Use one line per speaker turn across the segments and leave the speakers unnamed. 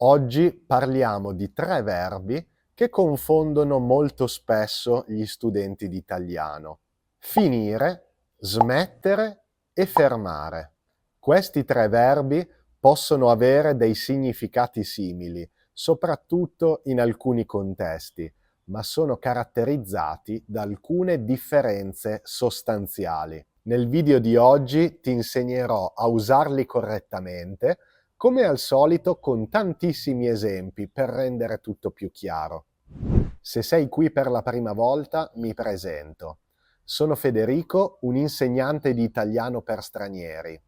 Oggi parliamo di tre verbi che confondono molto spesso gli studenti di italiano: finire, smettere e fermare. Questi tre verbi possono avere dei significati simili, soprattutto in alcuni contesti, ma sono caratterizzati da alcune differenze sostanziali. Nel video di oggi ti insegnerò a usarli correttamente, come al solito con tantissimi esempi per rendere tutto più chiaro. Se sei qui per la prima volta, mi presento. Sono Federico, un insegnante di italiano per stranieri.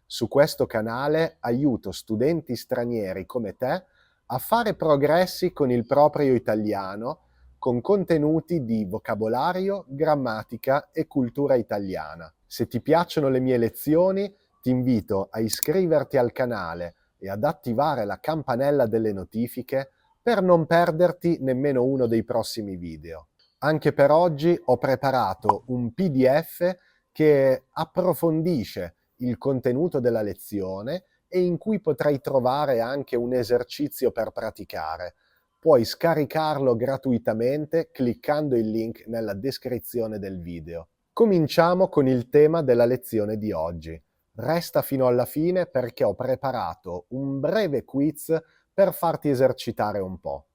Su questo canale aiuto studenti stranieri come te a fare progressi con il proprio italiano, con contenuti di vocabolario, grammatica e cultura italiana. Se ti piacciono le mie lezioni, ti invito a iscriverti al canale e ad attivare la campanella delle notifiche per non perderti nemmeno uno dei prossimi video. Anche per oggi ho preparato un PDF che approfondisce il contenuto della lezione e in cui potrai trovare anche un esercizio per praticare. Puoi scaricarlo gratuitamente cliccando il link nella descrizione del video. Cominciamo con il tema della lezione di oggi. Resta fino alla fine perché ho preparato un breve quiz per farti esercitare un po'.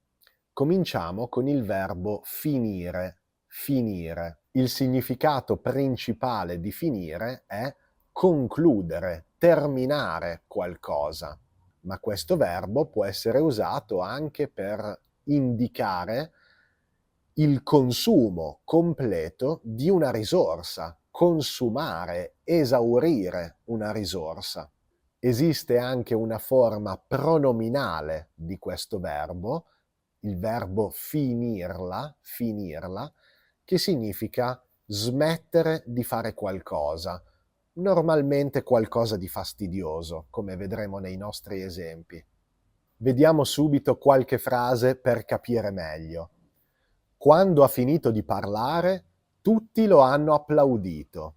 Cominciamo con il verbo finire. Finire. Il significato principale di finire è concludere, terminare qualcosa. Ma questo verbo può essere usato anche per indicare il consumo completo di una risorsa, consumare, esaurire una risorsa. Esiste anche una forma pronominale di questo verbo, il verbo finirla, che significa smettere di fare qualcosa, normalmente qualcosa di fastidioso, come vedremo nei nostri esempi. Vediamo subito qualche frase per capire meglio. Quando ha finito di parlare, tutti lo hanno applaudito.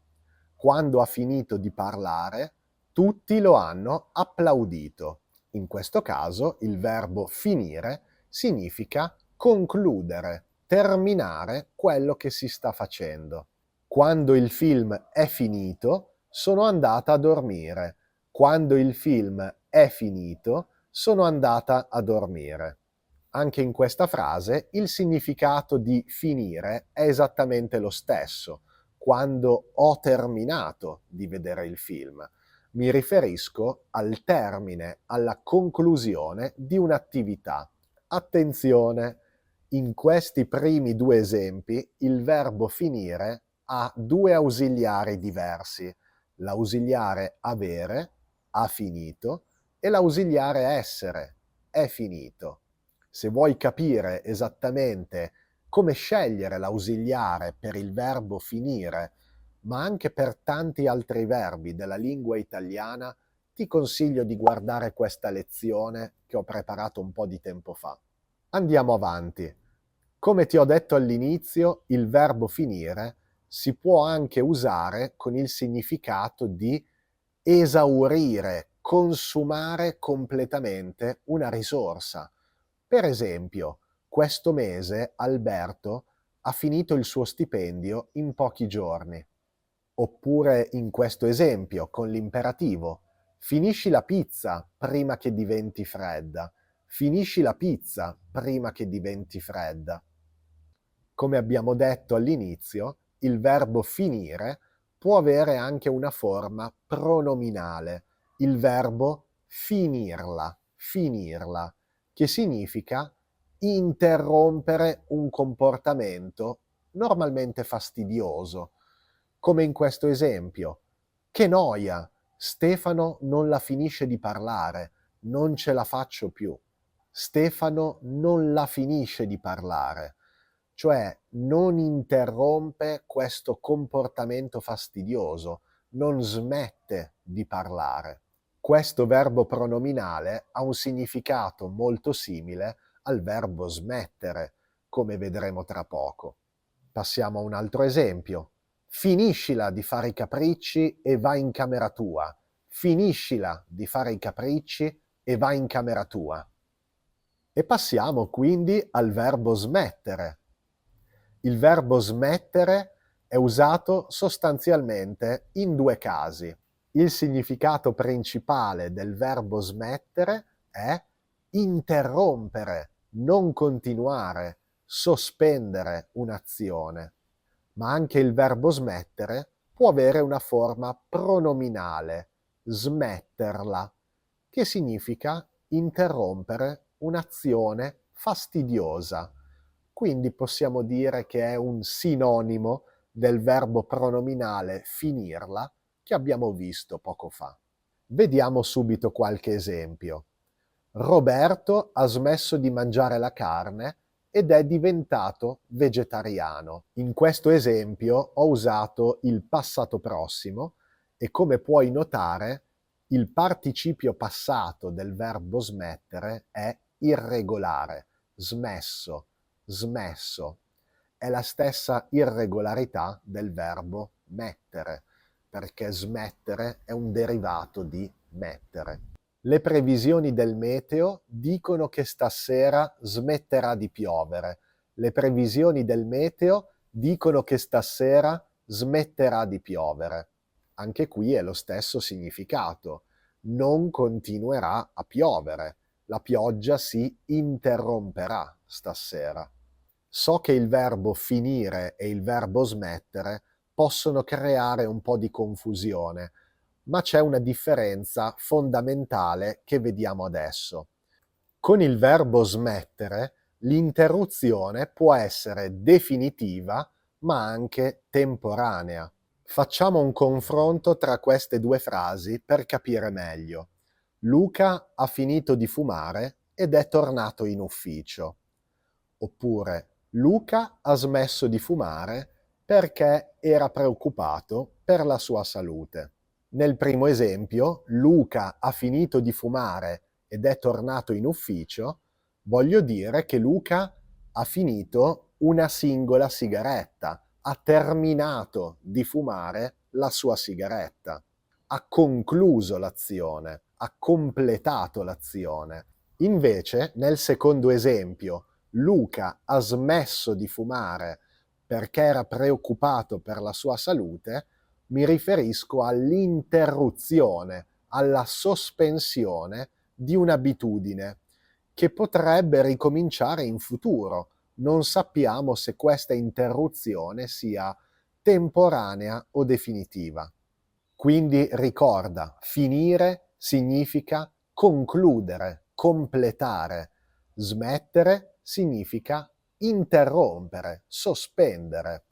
Quando ha finito di parlare, tutti lo hanno applaudito. In questo caso il verbo finire significa concludere, terminare quello che si sta facendo. Quando il film è finito, sono andata a dormire. Quando il film è finito, sono andata a dormire. Anche in questa frase il significato di finire è esattamente lo stesso. Quando ho terminato di vedere il film, mi riferisco al termine, alla conclusione di un'attività. Attenzione, in questi primi due esempi il verbo finire ha due ausiliari diversi, l'ausiliare avere, ha finito, e l'ausiliare essere, è finito. Se vuoi capire esattamente come scegliere l'ausiliare per il verbo finire, ma anche per tanti altri verbi della lingua italiana, ti consiglio di guardare questa lezione che ho preparato un po' di tempo fa. Andiamo avanti. Come ti ho detto all'inizio, il verbo finire si può anche usare con il significato di esaurire, consumare completamente una risorsa. Per esempio, questo mese Alberto ha finito il suo stipendio in pochi giorni. Oppure in questo esempio, con l'imperativo, finisci la pizza prima che diventi fredda. Finisci la pizza prima che diventi fredda. Come abbiamo detto all'inizio, il verbo finire può avere anche una forma pronominale, il verbo finirla, che significa interrompere un comportamento normalmente fastidioso, come in questo esempio. Che noia! Stefano non la finisce di parlare, non ce la faccio più. Stefano non la finisce di parlare, cioè non interrompe questo comportamento fastidioso, non smette di parlare. Questo verbo pronominale ha un significato molto simile al verbo smettere, come vedremo tra poco. Passiamo a un altro esempio. Finiscila di fare i capricci e va in camera tua. Finiscila di fare i capricci e va in camera tua. E passiamo quindi al verbo smettere. Il verbo smettere è usato sostanzialmente in due casi. Il significato principale del verbo smettere è interrompere, non continuare, sospendere un'azione. Ma anche il verbo smettere può avere una forma pronominale, smetterla, che significa interrompere un'azione fastidiosa. Quindi possiamo dire che è un sinonimo del verbo pronominale finirla che abbiamo visto poco fa. Vediamo subito qualche esempio. Roberto ha smesso di mangiare la carne ed è diventato vegetariano. In questo esempio ho usato il passato prossimo e, come puoi notare, il participio passato del verbo smettere è irregolare, smesso, smesso. È la stessa irregolarità del verbo mettere, perché smettere è un derivato di mettere. Le previsioni del meteo dicono che stasera smetterà di piovere. Le previsioni del meteo dicono che stasera smetterà di piovere. Anche qui è lo stesso significato. Non continuerà a piovere. La pioggia si interromperà stasera. So che il verbo finire e il verbo smettere possono creare un po' di confusione, ma c'è una differenza fondamentale che vediamo adesso. Con il verbo smettere, l'interruzione può essere definitiva, ma anche temporanea. Facciamo un confronto tra queste due frasi per capire meglio. Luca ha finito di fumare ed è tornato in ufficio. Oppure Luca ha smesso di fumare perché era preoccupato per la sua salute. Nel primo esempio, Luca ha finito di fumare ed è tornato in ufficio, voglio dire che Luca ha finito una singola sigaretta, ha terminato di fumare la sua sigaretta, ha concluso l'azione, ha completato l'azione. Invece, nel secondo esempio, Luca ha smesso di fumare perché era preoccupato per la sua salute, mi riferisco all'interruzione, alla sospensione di un'abitudine che potrebbe ricominciare in futuro. Non sappiamo se questa interruzione sia temporanea o definitiva. Quindi ricorda, finire significa concludere, completare. Smettere significa interrompere, sospendere,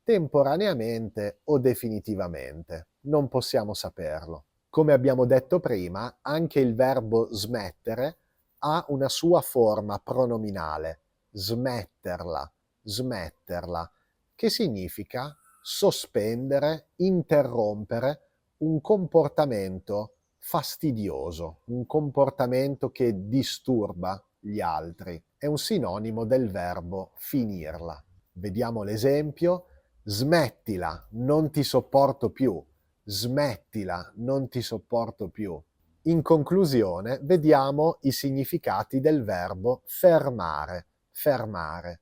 temporaneamente o definitivamente. Non possiamo saperlo. Come abbiamo detto prima, anche il verbo smettere ha una sua forma pronominale, smetterla, smetterla, che significa sospendere, interrompere un comportamento fastidioso, un comportamento che disturba gli altri. È un sinonimo del verbo finirla. Vediamo l'esempio. Smettila, non ti sopporto più. Smettila, non ti sopporto più. In conclusione, vediamo i significati del verbo fermare, fermare.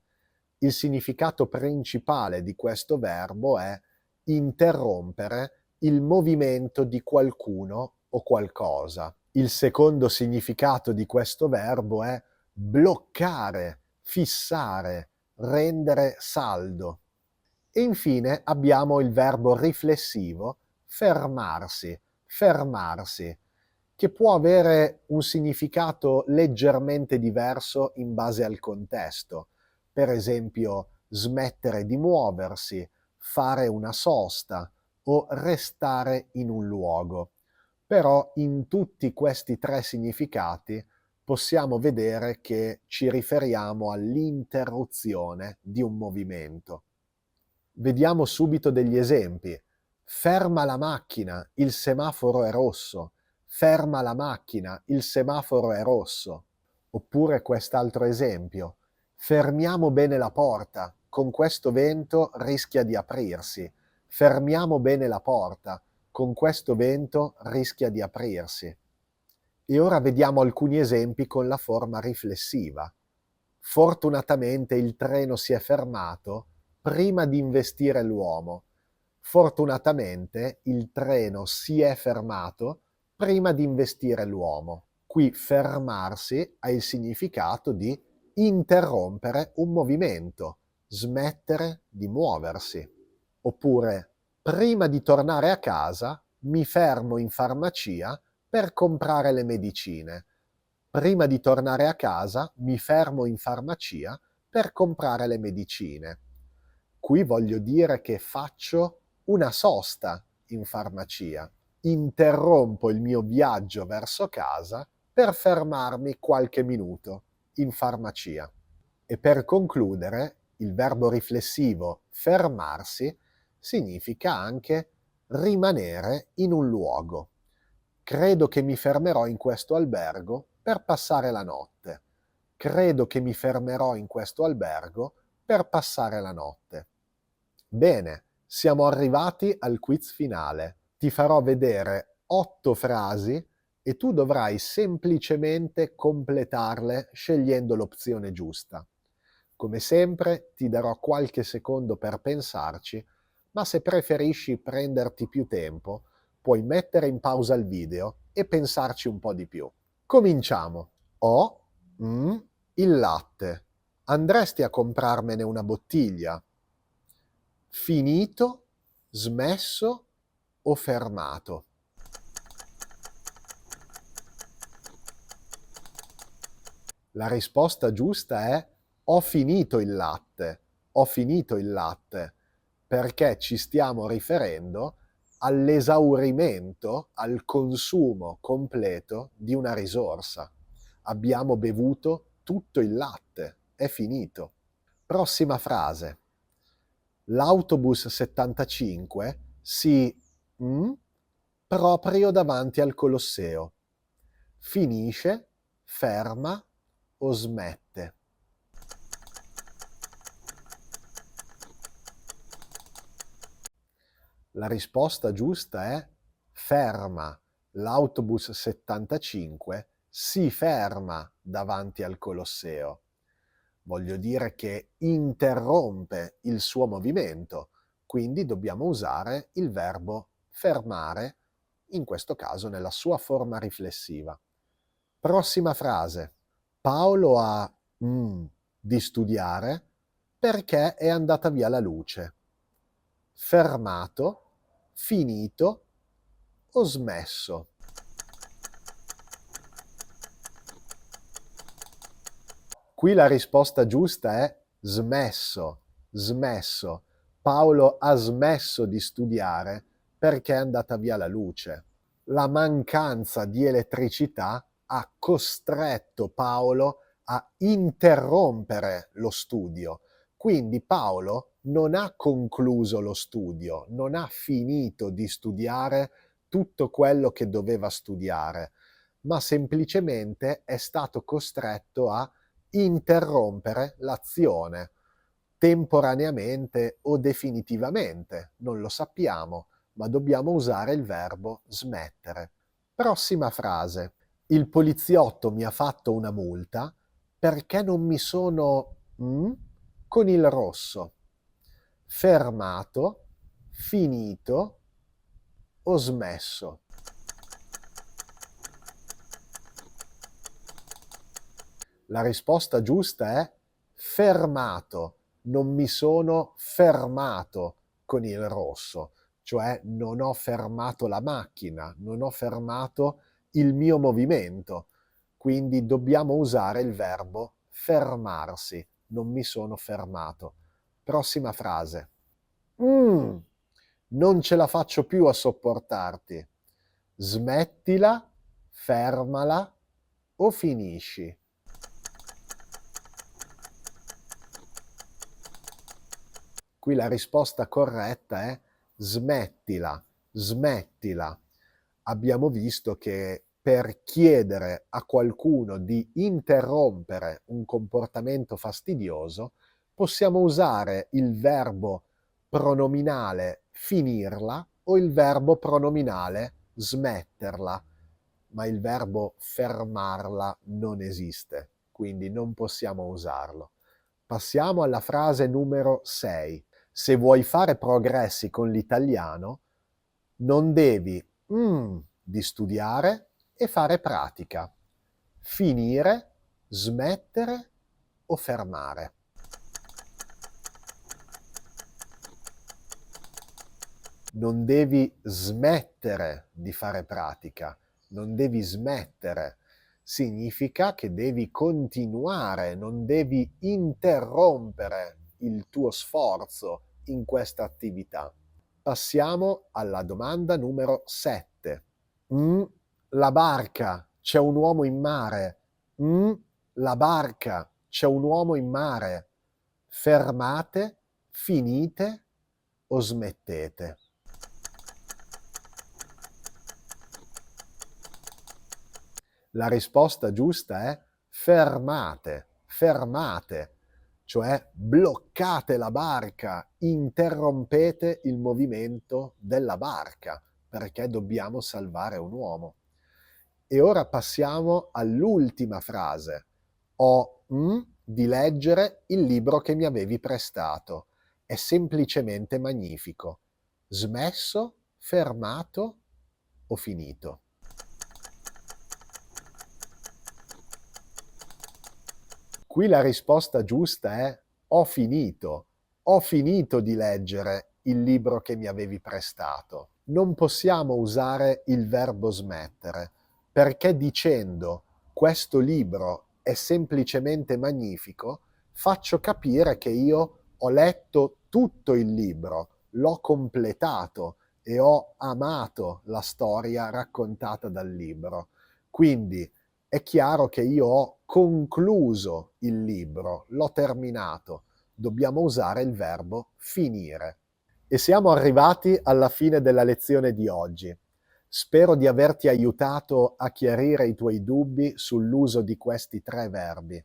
Il significato principale di questo verbo è interrompere il movimento di qualcuno o qualcosa. Il secondo significato di questo verbo è bloccare, fissare, rendere saldo. E infine abbiamo il verbo riflessivo fermarsi, fermarsi, che può avere un significato leggermente diverso in base al contesto. Per esempio, smettere di muoversi, fare una sosta o restare in un luogo. Però in tutti questi tre significati possiamo vedere che ci riferiamo all'interruzione di un movimento. Vediamo subito degli esempi. Ferma la macchina, il semaforo è rosso. Ferma la macchina, il semaforo è rosso. Oppure quest'altro esempio. Fermiamo bene la porta, con questo vento rischia di aprirsi. Fermiamo bene la porta, con questo vento rischia di aprirsi. E ora vediamo alcuni esempi con la forma riflessiva. Fortunatamente il treno si è fermato prima di investire l'uomo. Fortunatamente il treno si è fermato prima di investire l'uomo. Qui fermarsi ha il significato di interrompere un movimento, smettere di muoversi. Oppure, prima di tornare a casa, mi fermo in farmacia per comprare le medicine. Prima di tornare a casa, mi fermo in farmacia per comprare le medicine. Qui voglio dire che faccio una sosta in farmacia. Interrompo il mio viaggio verso casa per fermarmi qualche minuto in farmacia. E per concludere, il verbo riflessivo fermarsi significa anche rimanere in un luogo. Credo che mi fermerò in questo albergo per passare la notte. Credo che mi fermerò in questo albergo per passare la notte. Bene, siamo arrivati al quiz finale. Ti farò vedere 8 frasi e tu dovrai semplicemente completarle scegliendo l'opzione giusta. Come sempre ti darò qualche secondo per pensarci, ma se preferisci prenderti più tempo, puoi mettere in pausa il video e pensarci un po' di più. Cominciamo. Ho il latte. Andresti a comprarmene una bottiglia? Finito, smesso o fermato? La risposta giusta è ho finito il latte. Ho finito il latte, perché ci stiamo riferendo all'esaurimento, al consumo completo di una risorsa. Abbiamo bevuto tutto il latte, è finito. Prossima frase. L'autobus 75 si proprio davanti al Colosseo. Finisce, ferma o smette? La risposta giusta è ferma. L'autobus 75 si ferma davanti al Colosseo. Voglio dire che interrompe il suo movimento, quindi dobbiamo usare il verbo fermare, in questo caso nella sua forma riflessiva. Prossima frase. Paolo ha di studiare perché è andata via la luce. Fermato, finito o smesso? Qui la risposta giusta è smesso, smesso. Paolo ha smesso di studiare perché è andata via la luce. La mancanza di elettricità ha costretto Paolo a interrompere lo studio. Quindi Paolo non ha concluso lo studio, non ha finito di studiare tutto quello che doveva studiare, ma semplicemente è stato costretto a interrompere l'azione, temporaneamente o definitivamente, non lo sappiamo, ma dobbiamo usare il verbo smettere. Prossima frase. Il poliziotto mi ha fatto una multa perché non mi sono con il rosso. Fermato, finito o smesso? La risposta giusta è fermato. Non mi sono fermato con il rosso, cioè non ho fermato la macchina, non ho fermato il mio movimento. Quindi dobbiamo usare il verbo fermarsi. Non mi sono fermato. Prossima frase. Non ce la faccio più a sopportarti. Smettila, fermala o finisci. Qui la risposta corretta è smettila, smettila. Abbiamo visto che per chiedere a qualcuno di interrompere un comportamento fastidioso possiamo usare il verbo pronominale finirla o il verbo pronominale smetterla. ma il verbo fermarla non esiste, quindi non possiamo usarlo. Passiamo alla frase numero 6. Se vuoi fare progressi con l'italiano, non devi di studiare e fare pratica, finire, smettere o fermare. Non devi smettere di fare pratica, non devi smettere. Significa che devi continuare, non devi interrompere il tuo sforzo in questa attività. Passiamo alla domanda numero 7. La barca, c'è un uomo in mare. La barca, c'è un uomo in mare. Fermate, finite o smettete? La risposta giusta è fermate, fermate, cioè bloccate la barca, interrompete il movimento della barca, perché dobbiamo salvare un uomo. E ora passiamo all'ultima frase. Ho di leggere il libro che mi avevi prestato. È semplicemente magnifico. Smesso, fermato o finito? Qui la risposta giusta è ho finito di leggere il libro che mi avevi prestato. Non possiamo usare il verbo smettere, perché dicendo questo libro è semplicemente magnifico, faccio capire che io ho letto tutto il libro, l'ho completato e ho amato la storia raccontata dal libro. Quindi è chiaro che io ho concluso il libro, l'ho terminato. Dobbiamo usare il verbo finire. E siamo arrivati alla fine della lezione di oggi. Spero di averti aiutato a chiarire i tuoi dubbi sull'uso di questi 3 verbi.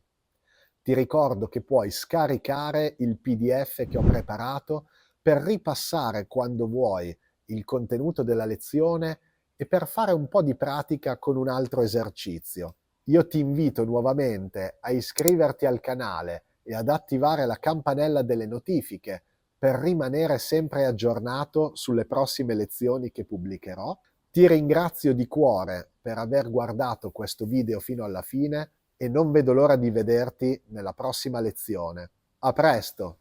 Ti ricordo che puoi scaricare il PDF che ho preparato per ripassare quando vuoi il contenuto della lezione e per fare un po' di pratica con un altro esercizio. Io ti invito nuovamente a iscriverti al canale e ad attivare la campanella delle notifiche per rimanere sempre aggiornato sulle prossime lezioni che pubblicherò. Ti ringrazio di cuore per aver guardato questo video fino alla fine e non vedo l'ora di vederti nella prossima lezione. A presto!